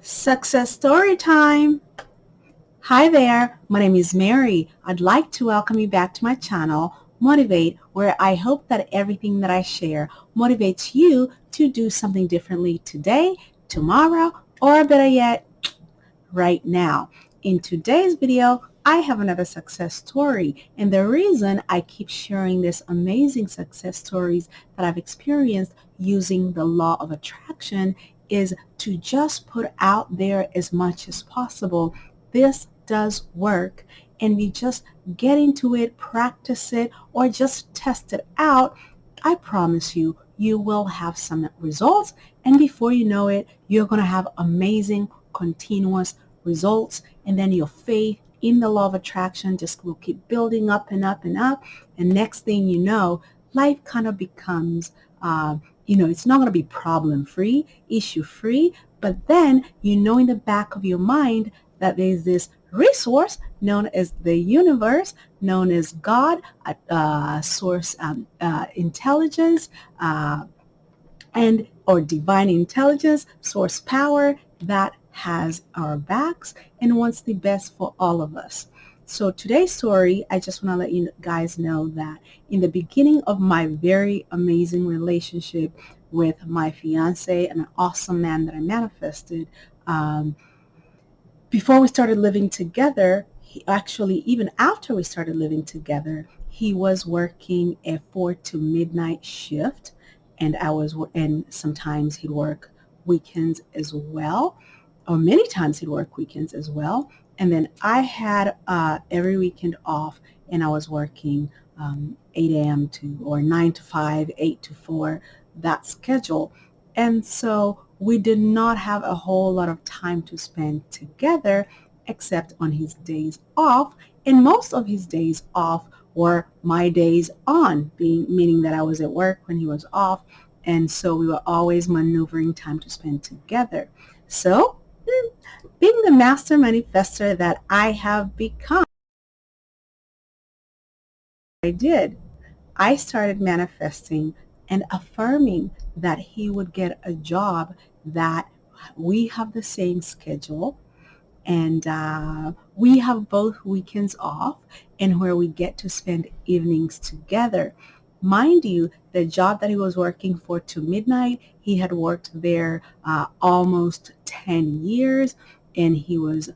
Success story time. Hi there, my name is Mary. I'd like to welcome you back to my channel, Motivate, where I hope that everything that I share motivates you to do something differently today, tomorrow, or better yet, right now. In today's video, I have another success story, and the reason I keep sharing these amazing success stories that I've experienced using the law of attraction is to just put out there as much as possible. This does work, and you just get into it, practice it, or just test it out. I promise you, you will have some results, and before you know it, you're going to have amazing, continuous results, and then your faith in the law of attraction just will keep building up and up and up, and next thing you know, life kind of becomes it's not going to be problem free, issue free, but then you know in the back of your mind that there's this resource known as the universe, known as God, source intelligence, and or divine intelligence, source power that has our backs and wants the best for all of us. So today's story, I just want to let you guys know that in the beginning of my very amazing relationship with my fiance, an awesome man that I manifested, before we started living together, he actually, even after we started living together, he was working a 4 to midnight shift, and and sometimes he'd work weekends as well, or many times he'd work weekends as well. And then I had every weekend off, and I was working 8 a.m. to, or 9 to 5, 8 to 4, that schedule. And so we did not have a whole lot of time to spend together except on his days off. And most of his days off were my days on, meaning that I was at work when he was off. And so we were always maneuvering time to spend together. So being the master manifester that I have become, I did. I started manifesting and affirming that he would get a job that we have the same schedule, and we have both weekends off, and where we get to spend evenings together. Mind you, the job that he was working 4 to midnight, he had worked there almost 10 years, and he was,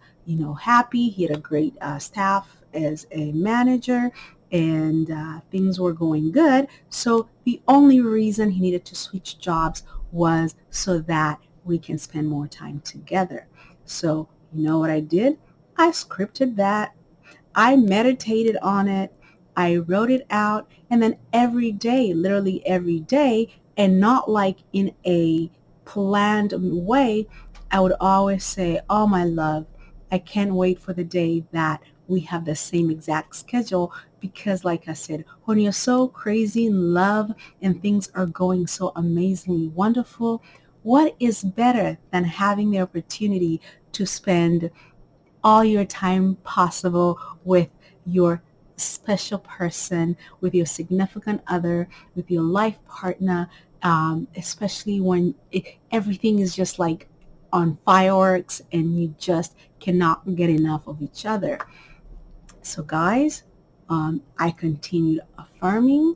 happy. He had a great staff as a manager, and things were going good. So the only reason he needed to switch jobs was so that we can spend more time together. So you know what I did? I scripted that. I meditated on it. I wrote it out. And then every day, literally every day, and not like in a planned way, I would always say, oh, my love, I can't wait for the day that we have the same exact schedule, because like I said, when you're so crazy in love and things are going so amazingly wonderful, what is better than having the opportunity to spend all your time possible with your special person, with your significant other, with your life partner, especially when everything is just like on fireworks and you just cannot get enough of each other. So guys, I continued affirming,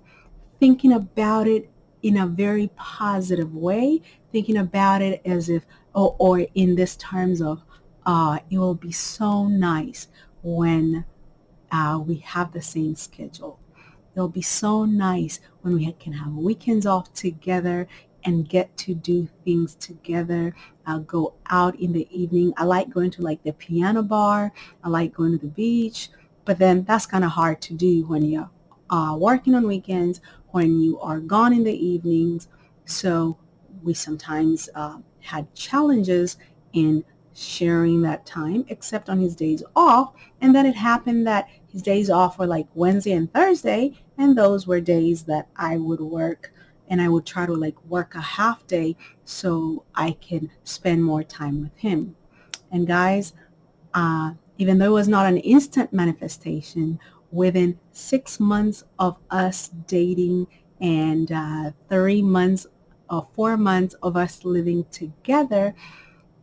thinking about it in a very positive way, thinking about it as if, or in this terms of, it will be so nice when we have the same schedule. It'll be so nice when we can have weekends off together and get to do things together. I'll go out in the evening. I like going to like the piano bar. I like going to the beach. But then that's kind of hard to do when you're working on weekends, when you are gone in the evenings. So we sometimes had challenges in sharing that time, except on his days off. And then it happened that his days off were like Wednesday and Thursday, and those were days that I would work, and I would try to like work a half day so I can spend more time with him. And guys, even though it was not an instant manifestation, within 6 months of us dating and 3 months or 4 months of us living together,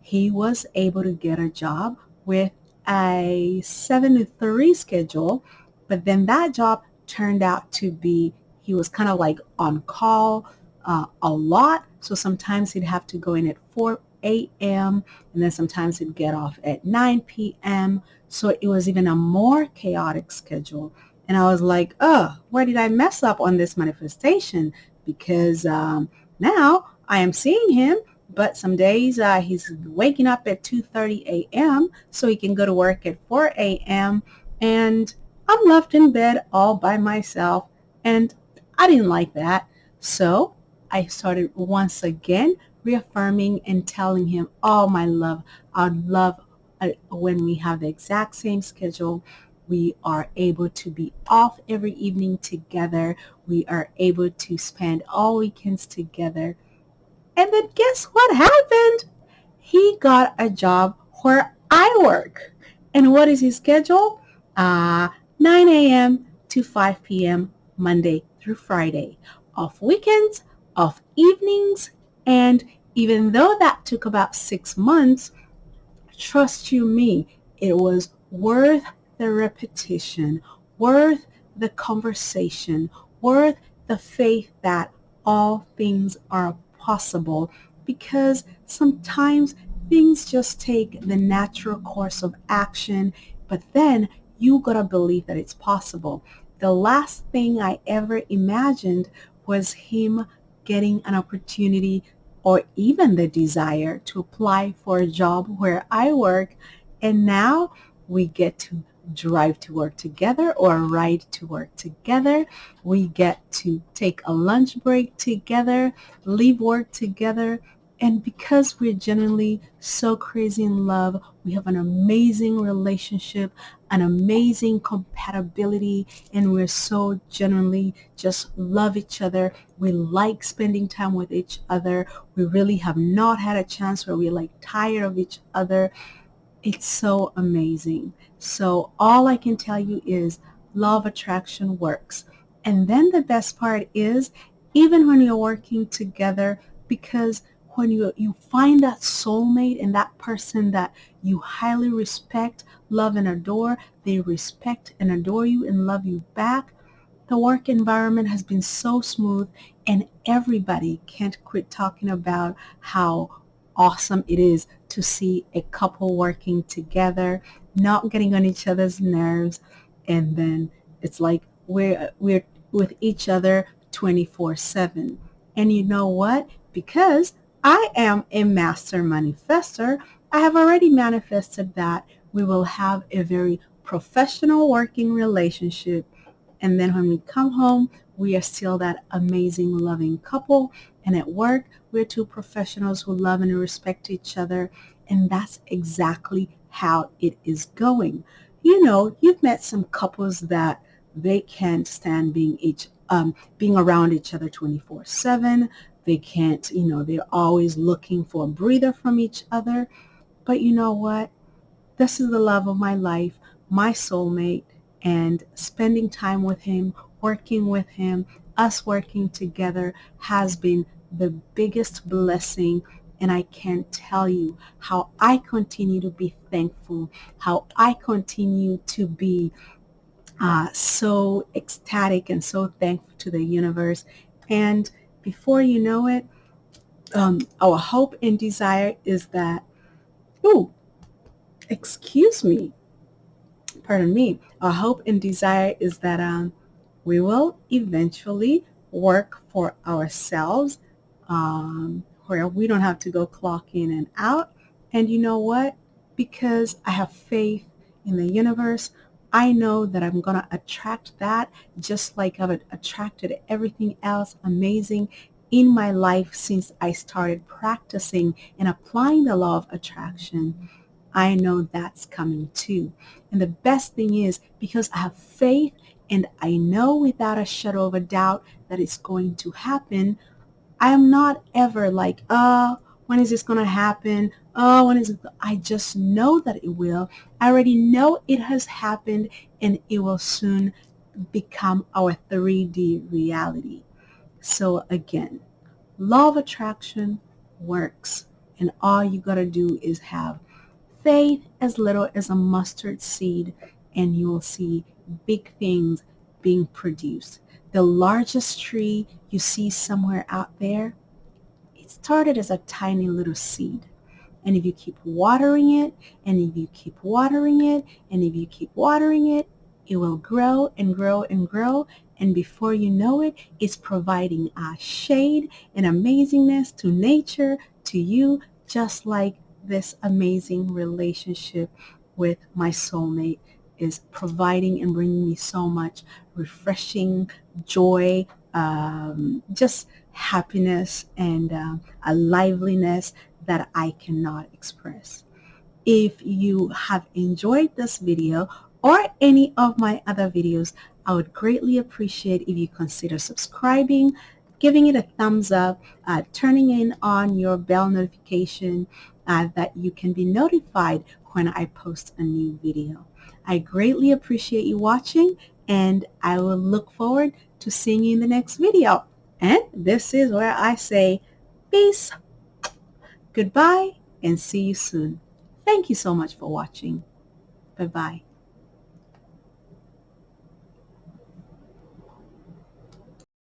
he was able to get a job with a 7 to 3 schedule, but then that job turned out to be, he was kind of like on call a lot. So sometimes he'd have to go in at 4 a.m. and then sometimes he'd get off at 9 p.m. So it was even a more chaotic schedule. And I was like, oh, where did I mess up on this manifestation? Because now I am seeing him, but some days he's waking up at 2:30 a.m. so he can go to work at 4 a.m. and I'm left in bed all by myself, and I didn't like that. So I started once again reaffirming and telling him, oh, my love, I'd love when we have the exact same schedule. We are able to be off every evening together. We are able to spend all weekends together. And then guess what happened? He got a job where I work. And what is his schedule? 9 a.m. to 5 p.m. Monday through Friday. Off weekends, off evenings, and even though that took about 6 months, trust you me, it was worth the repetition, worth the conversation, worth the faith that all things are possible, because sometimes things just take the natural course of action, but then you gotta believe that it's possible. The last thing I ever imagined was him getting an opportunity or even the desire to apply for a job where I work. And now we get to drive to work together or ride to work together. We get to take a lunch break together, leave work together. And because we're genuinely so crazy in love, we have an amazing relationship, an amazing compatibility, and we're so genuinely just love each other. We like spending time with each other. We really have not had a chance where we're like tired of each other. It's so amazing. So all I can tell you is law of attraction works. And then the best part is even when you're working together, because when you find that soulmate and that person that you highly respect, love and adore, they respect and adore you and love you back. The work environment has been so smooth, and everybody can't quit talking about how awesome it is to see a couple working together, not getting on each other's nerves, and then it's like we're with each other 24/7. And you know what? Because I am a master manifester, I have already manifested that we will have a very professional working relationship, and then when we come home, we are still that amazing, loving couple. And at work, we're two professionals who love and respect each other. And that's exactly how it is going. You know, you've met some couples that they can't stand being around each other 24/7. They can't, they're always looking for a breather from each other. But you know what? This is the love of my life, my soulmate, and spending time with him, working with him, us working together has been the biggest blessing. And I can't tell you how I continue to be thankful, how I continue to be so ecstatic and so thankful to the universe. And before you know it, our hope and desire is that, oh, excuse me, pardon me, our hope and desire is that we will eventually work for ourselves, where we don't have to go clock in and out. And you know what? Because I have faith in the universe, I know that I'm going to attract that just like I've attracted everything else amazing in my life since I started practicing and applying the law of attraction. I know that's coming too. And the best thing is because I have faith and I know without a shadow of a doubt that it's going to happen, I am not ever like, oh, when is this going to happen? Oh, when is it? I just know that it will. I already know it has happened and it will soon become our 3D reality. So again, law of attraction works. And all you got to do is have faith as little as a mustard seed, and you will see big things being produced. The largest tree you see somewhere out there, it started as a tiny little seed. And if you keep watering it, and if you keep watering it, and if you keep watering it, it will grow and grow and grow. And before you know it, it's providing a shade and amazingness to nature, to you, just like this amazing relationship with my soulmate is providing and bringing me so much refreshing joy, just happiness and a liveliness that I cannot express. If you have enjoyed this video or any of my other videos, I would greatly appreciate if you consider subscribing, giving it a thumbs up, turning in on your bell notification that you can be notified when I post a new video. I greatly appreciate you watching, and I will look forward to seeing you in the next video. And this is where I say peace, goodbye, and see you soon. Thank you so much for watching. Bye-bye.